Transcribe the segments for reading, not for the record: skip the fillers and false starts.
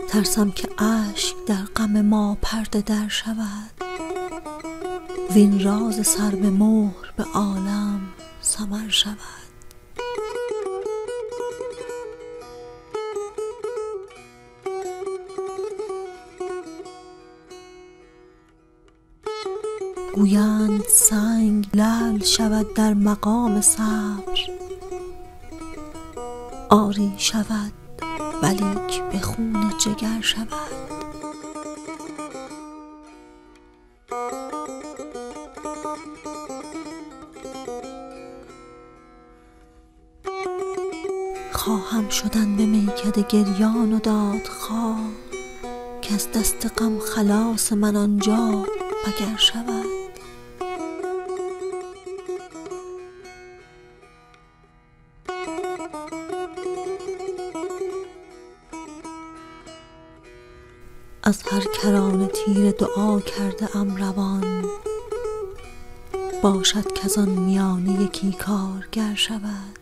ترسم که اشک در غم ما پرده در شود، وین راز سر به مهر به عالم سمر شود. گویند سنگ لعل شود در مقام صبر، آری شود ولیک به خون جگر شود. خواهم شدن به میکده گریان و دادخواه، که از دست غم خلاص من آنجا مگر شود. از هر کرانه تیر دعا کرده ام روان، باشد که از آن میانه یکی کارگر شود.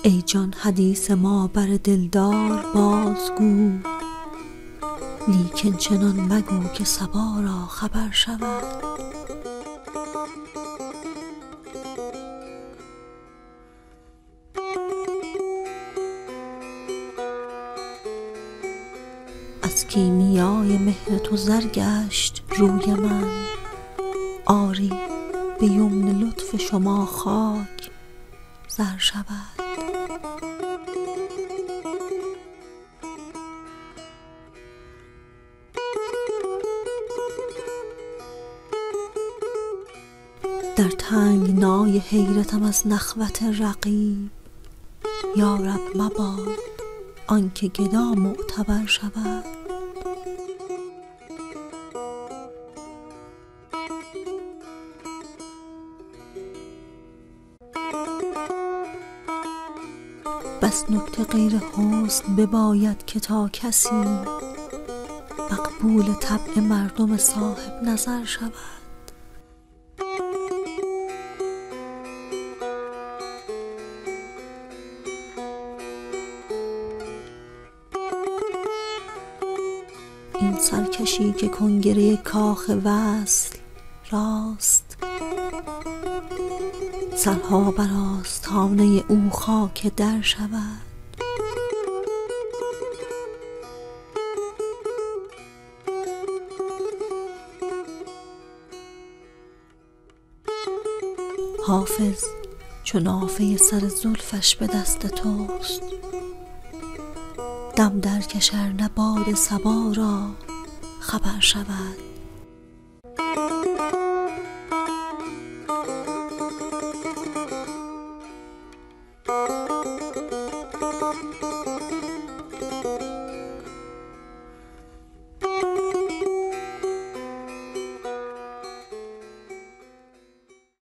ای جان حدیث ما بر دلدار بازگو، لیکن چنان مگو که صبا را خبر شود. از کیمیای مهر تو زر گشت روی من، آری به یمن لطف شما خاک زر شود. در تنگنای حیرتم از نخوت رقیب، یا رب مباد آنکه گدا معتبر شود. بس نکته غیر حسن بباید که تا کسی، مقبول طبع مردم صاحب نظر شود. این سرکشی که کنگره کاخ وصل راست، سرها بر آستانه او خاک در شود. حافظ چون نافه سر زلفش به دست توست، دم در کش ار نه باد صبا را خبر شود.